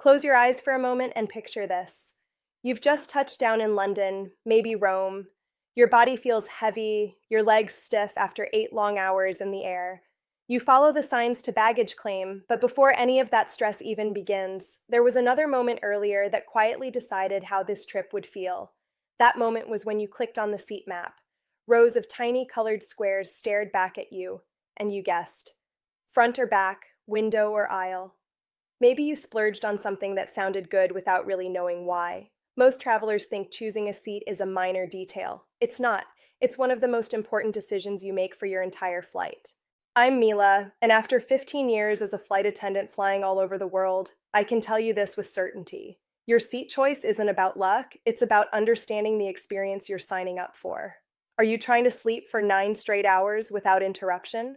Close your eyes for a moment and picture this. You've just touched down in London, maybe Rome. Your body feels heavy, your legs stiff after 8 long hours in the air. You follow the signs to baggage claim, but before any of that stress even begins, there was another moment earlier that quietly decided how this trip would feel. That moment was when you clicked on the seat map. Rows of tiny colored squares stared back at you, and you guessed. Front or back, window or aisle. Maybe you splurged on something that sounded good without really knowing why. Most travelers think choosing a seat is a minor detail. It's not. It's one of the most important decisions you make for your entire flight. I'm Mila, and after 15 years as a flight attendant flying all over the world, I can tell you this with certainty. Your seat choice isn't about luck, it's about understanding the experience you're signing up for. Are you trying to sleep for 9 straight hours without interruption?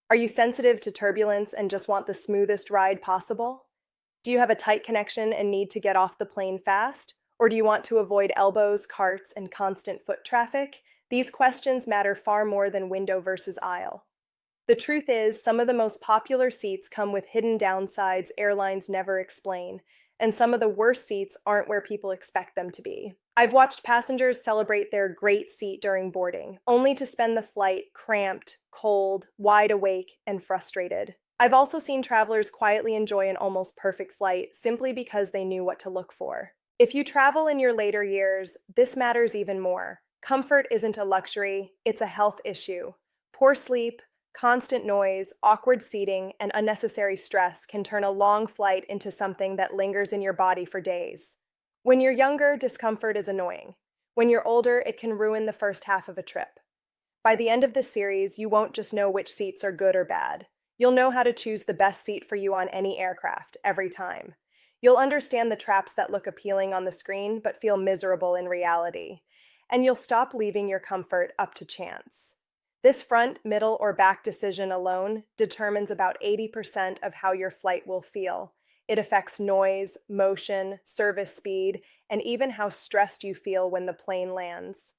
Are you sensitive to turbulence and just want the smoothest ride possible? Do you have a tight connection and need to get off the plane fast? Or do you want to avoid elbows, carts, and constant foot traffic? These questions matter far more than window versus aisle. The truth is, some of the most popular seats come with hidden downsides airlines never explain, and some of the worst seats aren't where people expect them to be. I've watched passengers celebrate their great seat during boarding, only to spend the flight cramped, cold, wide awake, and frustrated. I've also seen travelers quietly enjoy an almost perfect flight simply because they knew what to look for. If you travel in your later years, this matters even more. Comfort isn't a luxury, it's a health issue. Poor sleep, constant noise, awkward seating, and unnecessary stress can turn a long flight into something that lingers in your body for days. When you're younger, discomfort is annoying. When you're older, it can ruin the first half of a trip. By the end of this series, you won't just know which seats are good or bad. You'll know how to choose the best seat for you on any aircraft, every time. You'll understand the traps that look appealing on the screen but feel miserable in reality. And you'll stop leaving your comfort up to chance. This front, middle, or back decision alone determines about 80% of how your flight will feel. It affects noise, motion, service speed, and even how stressed you feel when the plane lands.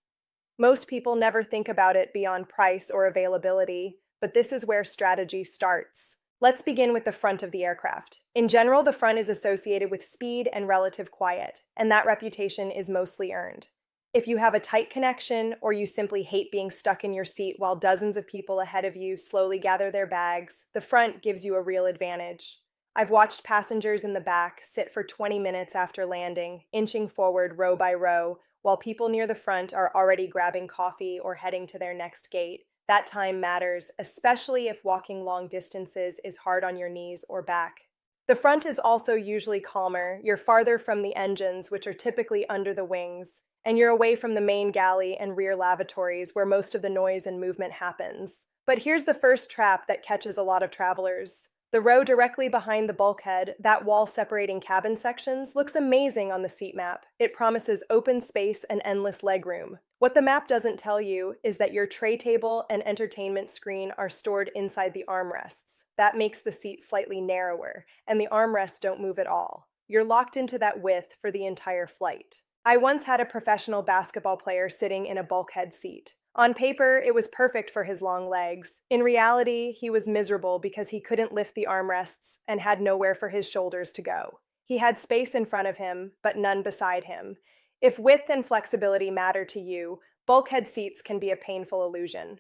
Most people never think about it beyond price or availability, but this is where strategy starts. Let's begin with the front of the aircraft. In general, the front is associated with speed and relative quiet, and that reputation is mostly earned. If you have a tight connection or you simply hate being stuck in your seat while dozens of people ahead of you slowly gather their bags, the front gives you a real advantage. I've watched passengers in the back sit for 20 minutes after landing, inching forward row by row, while people near the front are already grabbing coffee or heading to their next gate. That time matters, especially if walking long distances is hard on your knees or back. The front is also usually calmer. You're farther from the engines, which are typically under the wings, and you're away from the main galley and rear lavatories where most of the noise and movement happens. But here's the first trap that catches a lot of travelers. The row directly behind the bulkhead, that wall separating cabin sections, looks amazing on the seat map. It promises open space and endless legroom. What the map doesn't tell you is that your tray table and entertainment screen are stored inside the armrests. That makes the seat slightly narrower, and the armrests don't move at all. You're locked into that width for the entire flight. I once had a professional basketball player sitting in a bulkhead seat. On paper, it was perfect for his long legs. In reality, he was miserable because he couldn't lift the armrests and had nowhere for his shoulders to go. He had space in front of him, but none beside him. If width and flexibility matter to you, bulkhead seats can be a painful illusion.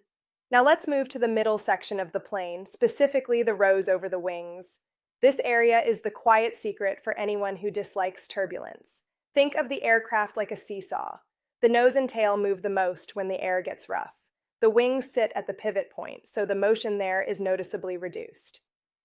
Now let's move to the middle section of the plane, specifically the rows over the wings. This area is the quiet secret for anyone who dislikes turbulence. Think of the aircraft like a seesaw. The nose and tail move the most when the air gets rough. The wings sit at the pivot point, so the motion there is noticeably reduced.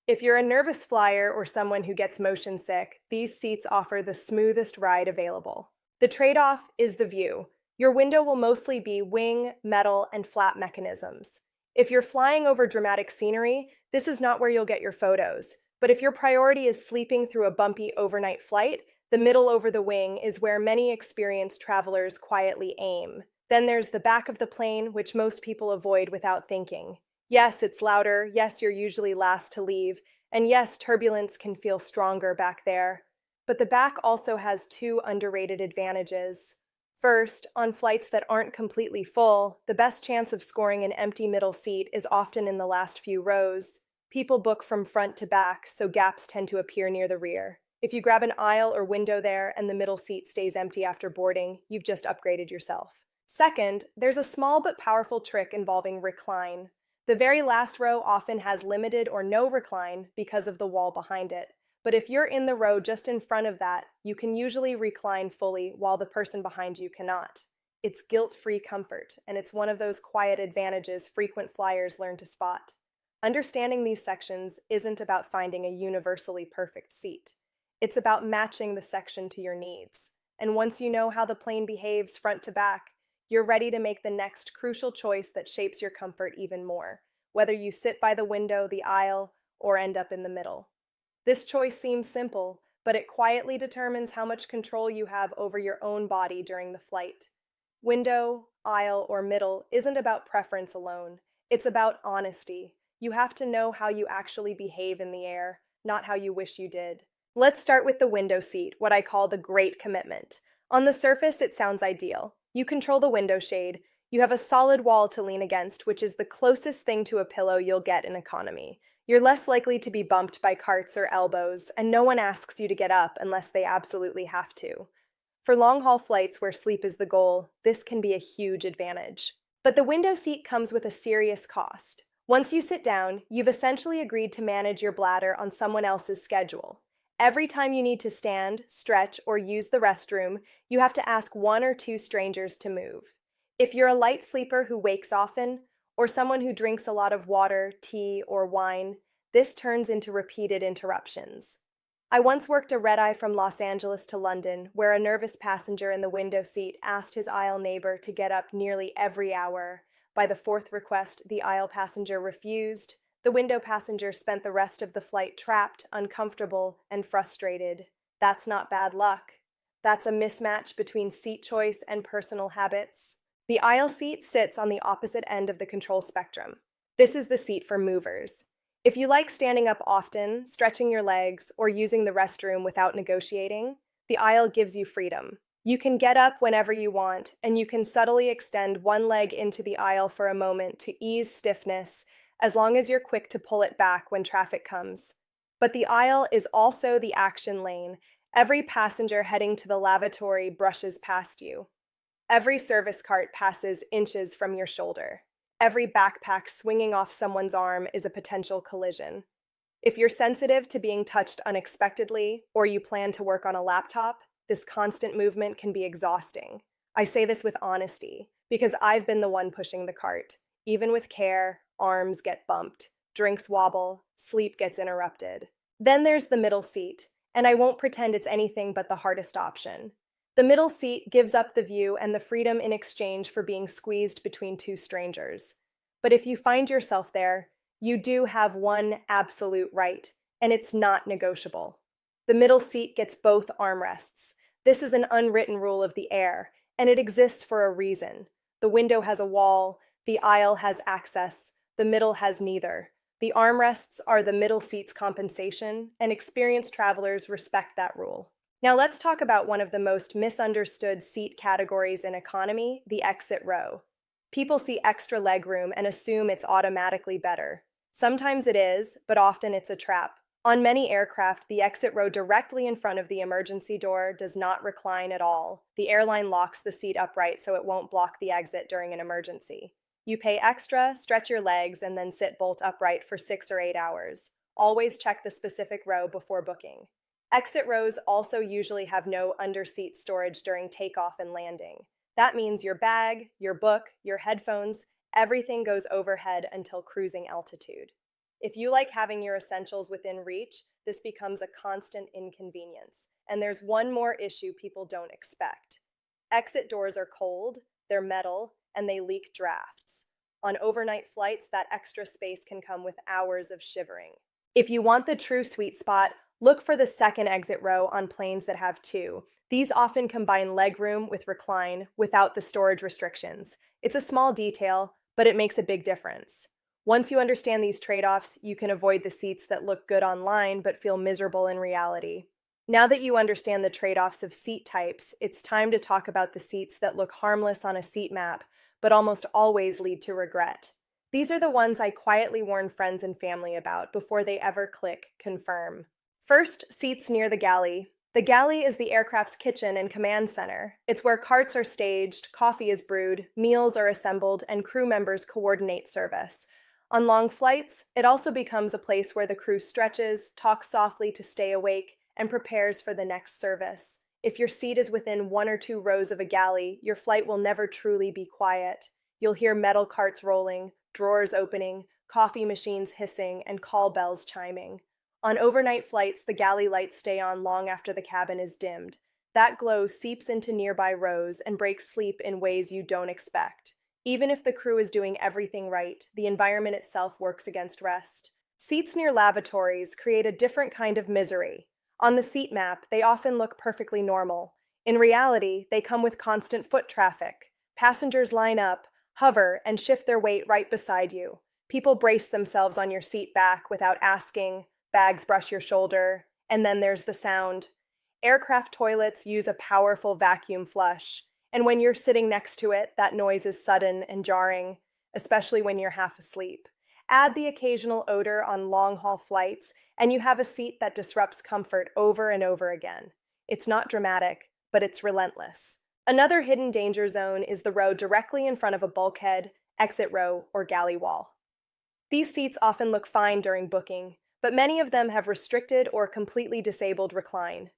If you're a nervous flyer or someone who gets motion sick, these seats offer the smoothest ride available. The trade-off is the view. Your window will mostly be wing, metal, and flap mechanisms. If you're flying over dramatic scenery, this is not where you'll get your photos. But if your priority is sleeping through a bumpy overnight flight, the middle over the wing is where many experienced travelers quietly aim. Then there's the back of the plane, which most people avoid without thinking. Yes, it's louder. Yes, you're usually last to leave. And yes, turbulence can feel stronger back there. But the back also has two underrated advantages. First, on flights that aren't completely full, the best chance of scoring an empty middle seat is often in the last few rows. People book from front to back, so gaps tend to appear near the rear. If you grab an aisle or window there and the middle seat stays empty after boarding, you've just upgraded yourself. Second, there's a small but powerful trick involving recline. The very last row often has limited or no recline because of the wall behind it. But if you're in the row just in front of that, you can usually recline fully while the person behind you cannot. It's guilt-free comfort, and it's one of those quiet advantages frequent flyers learn to spot. Understanding these sections isn't about finding a universally perfect seat. It's about matching the section to your needs. And once you know how the plane behaves front to back, you're ready to make the next crucial choice that shapes your comfort even more, whether you sit by the window, the aisle, or end up in the middle. This choice seems simple, but it quietly determines how much control you have over your own body during the flight. Window, aisle, or middle isn't about preference alone. It's about honesty. You have to know how you actually behave in the air, not how you wish you did. Let's start with the window seat, what I call the great commitment. On the surface, it sounds ideal. You control the window shade. You have a solid wall to lean against, which is the closest thing to a pillow you'll get in economy. You're less likely to be bumped by carts or elbows, and no one asks you to get up unless they absolutely have to. For long-haul flights where sleep is the goal, this can be a huge advantage. But the window seat comes with a serious cost. Once you sit down, you've essentially agreed to manage your bladder on someone else's schedule. Every time you need to stand, stretch, or use the restroom, you have to ask one or two strangers to move. If you're a light sleeper who wakes often, or someone who drinks a lot of water, tea, or wine, this turns into repeated interruptions. I once worked a red-eye from Los Angeles to London, where a nervous passenger in the window seat asked his aisle neighbor to get up nearly every hour. By the fourth request, the aisle passenger refused. The window passenger spent the rest of the flight trapped, uncomfortable, and frustrated. That's not bad luck. That's a mismatch between seat choice and personal habits. The aisle seat sits on the opposite end of the control spectrum. This is the seat for movers. If you like standing up often, stretching your legs, or using the restroom without negotiating, the aisle gives you freedom. You can get up whenever you want, and you can subtly extend one leg into the aisle for a moment to ease stiffness, as long as you're quick to pull it back when traffic comes. But the aisle is also the action lane. Every passenger heading to the lavatory brushes past you. Every service cart passes inches from your shoulder. Every backpack swinging off someone's arm is a potential collision. If you're sensitive to being touched unexpectedly, or you plan to work on a laptop, this constant movement can be exhausting. I say this with honesty, because I've been the one pushing the cart. Even with care, arms get bumped, drinks wobble, sleep gets interrupted. Then there's the middle seat, and I won't pretend it's anything but the hardest option. The middle seat gives up the view and the freedom in exchange for being squeezed between two strangers. But if you find yourself there, you do have one absolute right, and it's not negotiable. The middle seat gets both armrests. This is an unwritten rule of the air, and it exists for a reason. The window has a wall, the aisle has access, the middle has neither. The armrests are the middle seat's compensation, and experienced travelers respect that rule. Now let's talk about one of the most misunderstood seat categories in economy, the exit row. People see extra legroom and assume it's automatically better. Sometimes it is, but often it's a trap. On many aircraft, the exit row directly in front of the emergency door does not recline at all. The airline locks the seat upright so it won't block the exit during an emergency. You pay extra, stretch your legs, and then sit bolt upright for 6 or 8 hours. Always check the specific row before booking. Exit rows also usually have no under-seat storage during takeoff and landing. That means your bag, your book, your headphones, everything goes overhead until cruising altitude. If you like having your essentials within reach, this becomes a constant inconvenience. And there's one more issue people don't expect. Exit doors are cold, they're metal, and they leak drafts. On overnight flights, that extra space can come with hours of shivering. If you want the true sweet spot, look for the second exit row on planes that have two. These often combine legroom with recline without the storage restrictions. It's a small detail, but it makes a big difference. Once you understand these trade-offs, you can avoid the seats that look good online but feel miserable in reality. Now that you understand the trade-offs of seat types, it's time to talk about the seats that look harmless on a seat map, but almost always lead to regret. These are the ones I quietly warn friends and family about before they ever click confirm. First, seats near the galley. The galley is the aircraft's kitchen and command center. It's where carts are staged, coffee is brewed, meals are assembled, and crew members coordinate service. On long flights, it also becomes a place where the crew stretches, talks softly to stay awake, and prepares for the next service. If your seat is within 1 or 2 rows of a galley, your flight will never truly be quiet. You'll hear metal carts rolling, drawers opening, coffee machines hissing, and call bells chiming. On overnight flights, the galley lights stay on long after the cabin is dimmed. That glow seeps into nearby rows and breaks sleep in ways you don't expect. Even if the crew is doing everything right, the environment itself works against rest. Seats near lavatories create a different kind of misery. On the seat map, they often look perfectly normal. In reality, they come with constant foot traffic. Passengers line up, hover, and shift their weight right beside you. People brace themselves on your seat back without asking. Bags brush your shoulder, and then there's the sound. Aircraft toilets use a powerful vacuum flush, and when you're sitting next to it, that noise is sudden and jarring, especially when you're half asleep. Add the occasional odor on long-haul flights, and you have a seat that disrupts comfort over and over again. It's not dramatic, but it's relentless. Another hidden danger zone is the row directly in front of a bulkhead, exit row, or galley wall. These seats often look fine during booking, but many of them have restricted or completely disabled recline.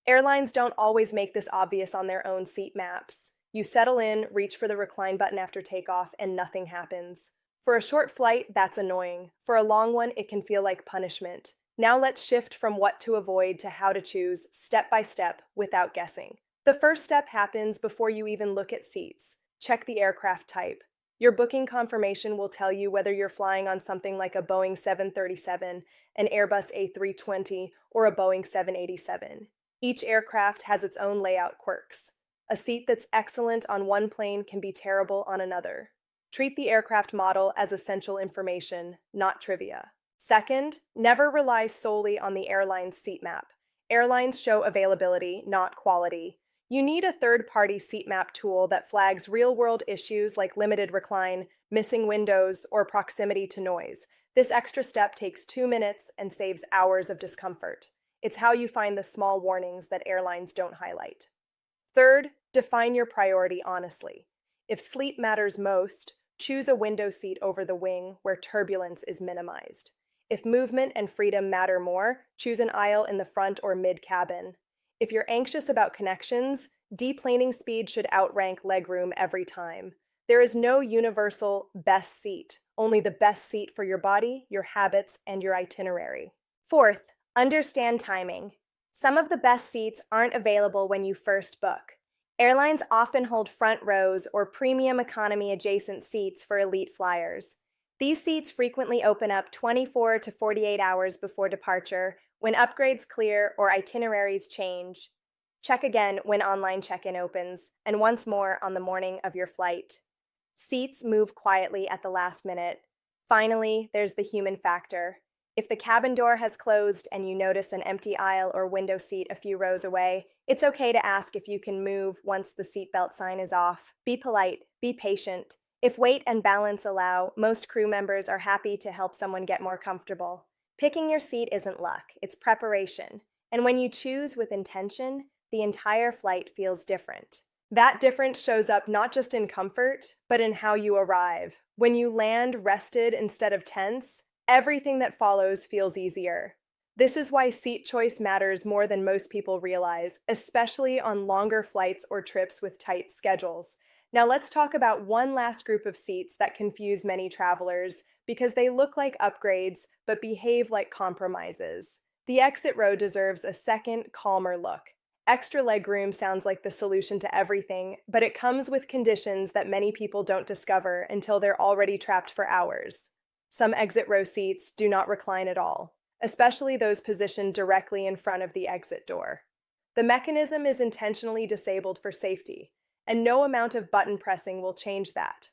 Airlines don't always make this obvious on their own seat maps. You settle in, reach for the recline button after takeoff, and nothing happens. For a short flight, that's annoying. For a long one, it can feel like punishment. Now let's shift from what to avoid to how to choose, step by step, without guessing. The first step happens before you even look at seats. Check the aircraft type. Your booking confirmation will tell you whether you're flying on something like a Boeing 737, an Airbus A320, or a Boeing 787. Each aircraft has its own layout quirks. A seat that's excellent on one plane can be terrible on another. Treat the aircraft model as essential information, not trivia. Second, never rely solely on the airline's seat map. Airlines show availability, not quality. You need a third-party seat map tool that flags real-world issues like limited recline, missing windows, or proximity to noise. This extra step takes 2 minutes and saves hours of discomfort. It's how you find the small warnings that airlines don't highlight. Third, define your priority honestly. If sleep matters most, choose a window seat over the wing where turbulence is minimized. If movement and freedom matter more, choose an aisle in the front or mid-cabin. If you're anxious about connections, deplaning speed should outrank legroom every time. There is no universal best seat, only the best seat for your body, your habits, and your itinerary. Fourth, understand timing. Some of the best seats aren't available when you first book. Airlines often hold front rows or premium economy adjacent seats for elite flyers. These seats frequently open up 24 to 48 hours before departure, when upgrades clear or itineraries change. Check again when online check-in opens, and once more on the morning of your flight. Seats move quietly at the last minute. Finally, there's the human factor. If the cabin door has closed and you notice an empty aisle or window seat a few rows away, it's okay to ask if you can move once the seatbelt sign is off. Be polite, be patient. If weight and balance allow, most crew members are happy to help someone get more comfortable. Picking your seat isn't luck, it's preparation. And when you choose with intention, the entire flight feels different. That difference shows up not just in comfort, but in how you arrive. When you land rested instead of tense, everything that follows feels easier. This is why seat choice matters more than most people realize, especially on longer flights or trips with tight schedules. Now let's talk about one last group of seats that confuse many travelers because they look like upgrades but behave like compromises. The exit row deserves a second, calmer look. Extra legroom sounds like the solution to everything, but it comes with conditions that many people don't discover until they're already trapped for hours. Some exit row seats do not recline at all, especially those positioned directly in front of the exit door. The mechanism is intentionally disabled for safety, and no amount of button pressing will change that.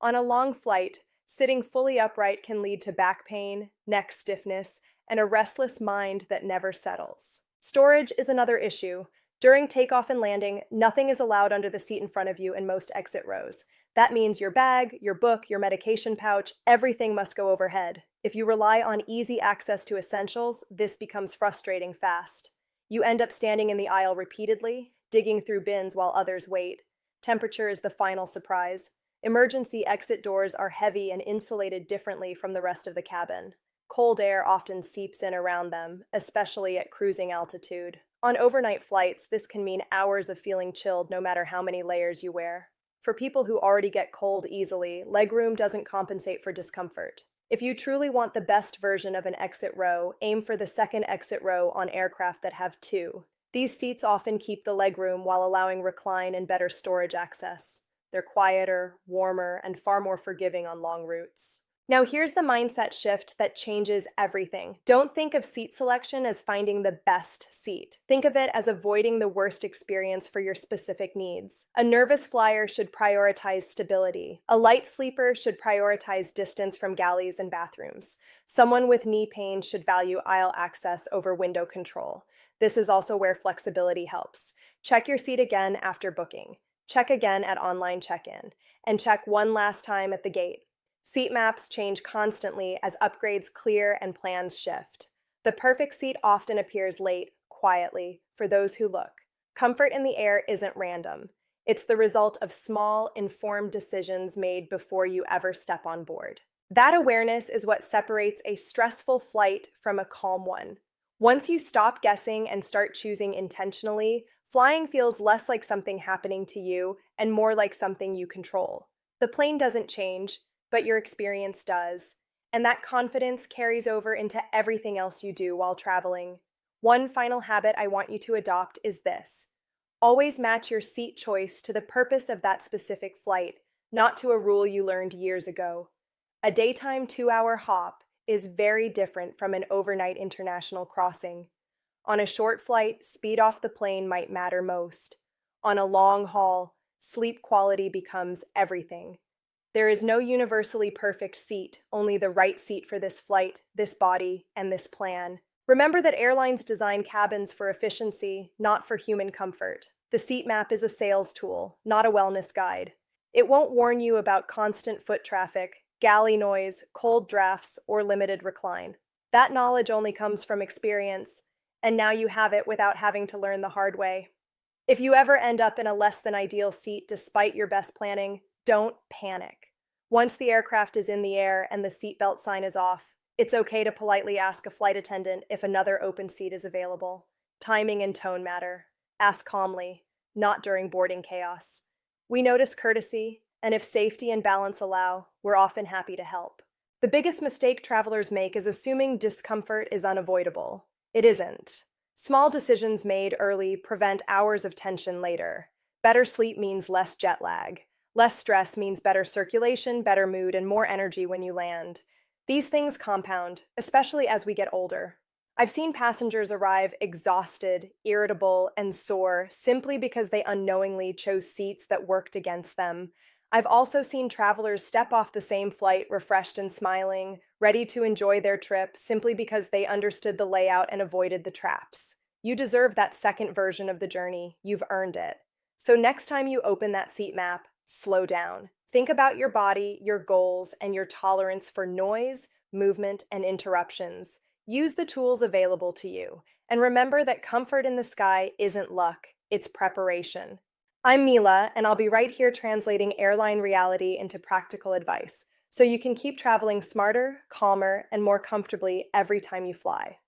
On a long flight, sitting fully upright can lead to back pain, neck stiffness, and a restless mind that never settles. Storage is another issue. During takeoff and landing, nothing is allowed under the seat in front of you in most exit rows. That means your bag, your book, your medication pouch, everything must go overhead. If you rely on easy access to essentials, this becomes frustrating fast. You end up standing in the aisle repeatedly, digging through bins while others wait. Temperature is the final surprise. Emergency exit doors are heavy and insulated differently from the rest of the cabin. Cold air often seeps in around them, especially at cruising altitude. On overnight flights, this can mean hours of feeling chilled no matter how many layers you wear. For people who already get cold easily, legroom doesn't compensate for discomfort. If you truly want the best version of an exit row, aim for the second exit row on aircraft that have two. These seats often keep the legroom while allowing recline and better storage access. They're quieter, warmer, and far more forgiving on long routes. Now here's the mindset shift that changes everything. Don't think of seat selection as finding the best seat. Think of it as avoiding the worst experience for your specific needs. A nervous flyer should prioritize stability. A light sleeper should prioritize distance from galleys and bathrooms. Someone with knee pain should value aisle access over window control. This is also where flexibility helps. Check your seat again after booking. Check again at online check-in. And check one last time at the gate. Seat maps change constantly as upgrades clear and plans shift. The perfect seat often appears late, quietly, for those who look. Comfort in the air isn't random. It's the result of small, informed decisions made before you ever step on board. That awareness is what separates a stressful flight from a calm one. Once you stop guessing and start choosing intentionally, flying feels less like something happening to you and more like something you control. The plane doesn't change, but your experience does. And that confidence carries over into everything else you do while traveling. One final habit I want you to adopt is this. Always match your seat choice to the purpose of that specific flight, not to a rule you learned years ago. A daytime 2-hour hop is very different from an overnight international crossing. On a short flight, speed off the plane might matter most. On a long haul, sleep quality becomes everything. There is no universally perfect seat, only the right seat for this flight, this body, and this plan. Remember that airlines design cabins for efficiency, not for human comfort. The seat map is a sales tool, not a wellness guide. It won't warn you about constant foot traffic, galley noise, cold drafts, or limited recline. That knowledge only comes from experience, and now you have it without having to learn the hard way. If you ever end up in a less than ideal seat despite your best planning, don't panic. Once the aircraft is in the air and the seatbelt sign is off, it's okay to politely ask a flight attendant if another open seat is available. Timing and tone matter. Ask calmly, not during boarding chaos. We notice courtesy, and if safety and balance allow, we're often happy to help. The biggest mistake travelers make is assuming discomfort is unavoidable. It isn't. Small decisions made early prevent hours of tension later. Better sleep means less jet lag. Less stress means better circulation, better mood, and more energy when you land. These things compound, especially as we get older. I've seen passengers arrive exhausted, irritable, and sore simply because they unknowingly chose seats that worked against them. I've also seen travelers step off the same flight refreshed and smiling, ready to enjoy their trip simply because they understood the layout and avoided the traps. You deserve that second version of the journey. You've earned it. So next time you open that seat map, slow down. Think about your body, your goals, and your tolerance for noise, movement, and interruptions. Use the tools available to you. And remember that comfort in the sky isn't luck, it's preparation. I'm Mila, and I'll be right here translating airline reality into practical advice, so you can keep traveling smarter, calmer, and more comfortably every time you fly.